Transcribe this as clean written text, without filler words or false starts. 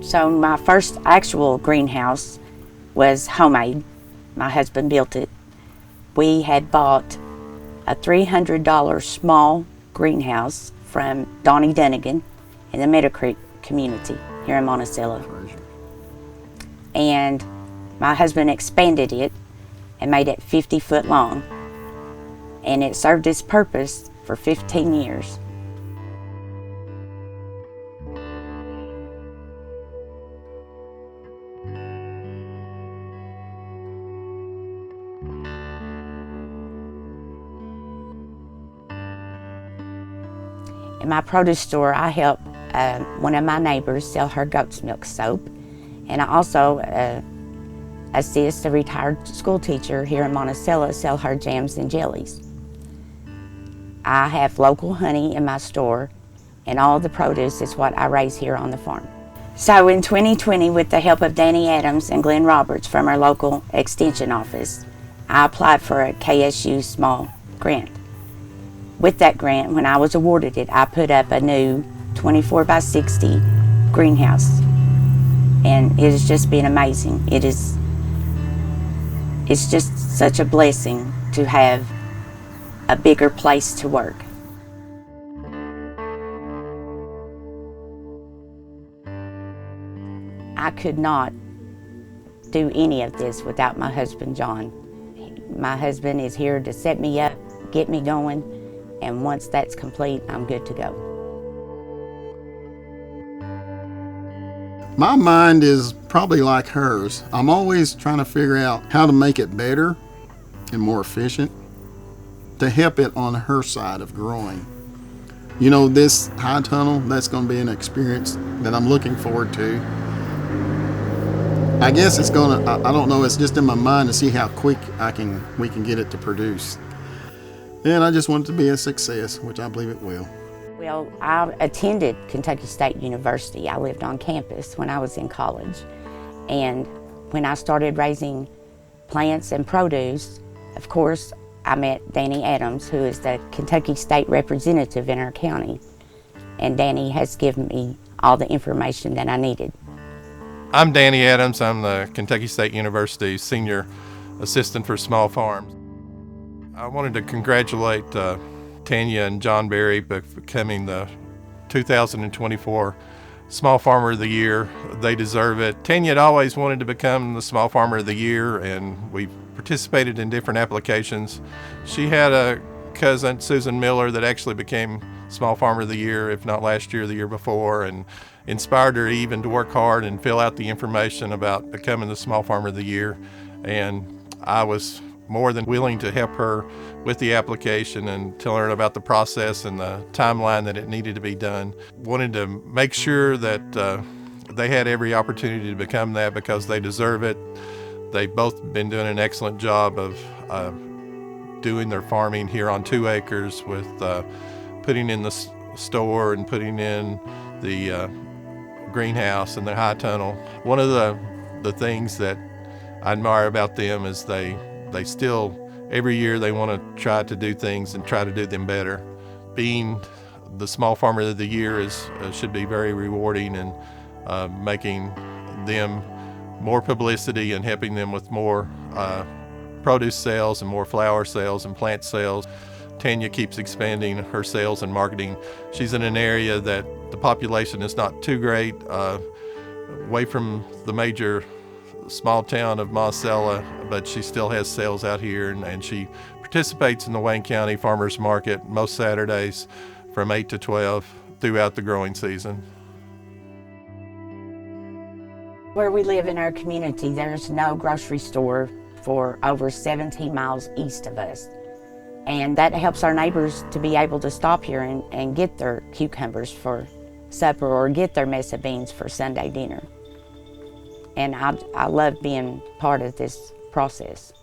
So my first actual greenhouse was homemade. My husband built it. We had bought a $300 small greenhouse from Donnie Dunnigan in the Meadow Creek community here in Monticello. And my husband expanded it and made it 50 foot long. And it served its purpose for 15 years. In my produce store, I help one of my neighbors sell her goat's milk soap, and I also assist a retired school teacher here in Monticello sell her jams and jellies. I have local honey in my store, and all the produce is what I raise here on the farm. So in 2020, with the help of Danny Adams and Glenn Roberts from our local extension office, I applied for a KSU small grant. With that grant, when I was awarded it, I put up a new 24 by 60 greenhouse, and it has just been amazing. It's just such a blessing to have a bigger place to work. I could not do any of this without my husband, John. My husband is here to set me up, get me going, and once that's complete, I'm good to go. My mind is probably like hers. I'm always trying to figure out how to make it better and more efficient to help it on her side of growing. You know, this high tunnel, that's going to be an experience that I'm looking forward to. I guess it's going to, I don't know, it's just in my mind to see how quick we can get it to produce. And I just want it to be a success, which I believe it will. Well, I attended Kentucky State University. I lived on campus when I was in college. And when I started raising plants and produce, of course, I met Danny Adams, who is the Kentucky State representative in our county. And Danny has given me all the information that I needed. I'm Danny Adams. I'm the Kentucky State University Senior Assistant for Small Farms. I wanted to congratulate Tanya and John Berry for becoming the 2024 Small Farmer of the Year. They deserve it. Tanya had always wanted to become the Small Farmer of the Year, and we participated in different applications. She had a cousin, Susan Miller, that actually became Small Farmer of the Year, if not last year, the year before, and inspired her even to work hard and fill out the information about becoming the Small Farmer of the Year. And I was more than willing to help her with the application and tell her about the process and the timeline that it needed to be done. Wanted to make sure that they had every opportunity to become that because they deserve it. They've both been doing an excellent job of doing their farming here on 2 acres with putting in the store and putting in the greenhouse and the high tunnel. One of the things that I admire about them is they still, every year they want to try to do things and try to do them better. Being the Small Farmer of the Year should be very rewarding, and making them more publicity and helping them with more produce sales and more flower sales and plant sales. Tanya keeps expanding her sales and marketing. She's in an area that the population is not too great, away from the major small town of Monticello, but she still has sales out here, and she participates in the Wayne County Farmers Market most Saturdays from 8 to 12 throughout the growing season. Where we live in our community, there's no grocery store for over 17 miles east of us. And that helps our neighbors to be able to stop here and get their cucumbers for supper or get their mess of beans for Sunday dinner. And I love being part of this process.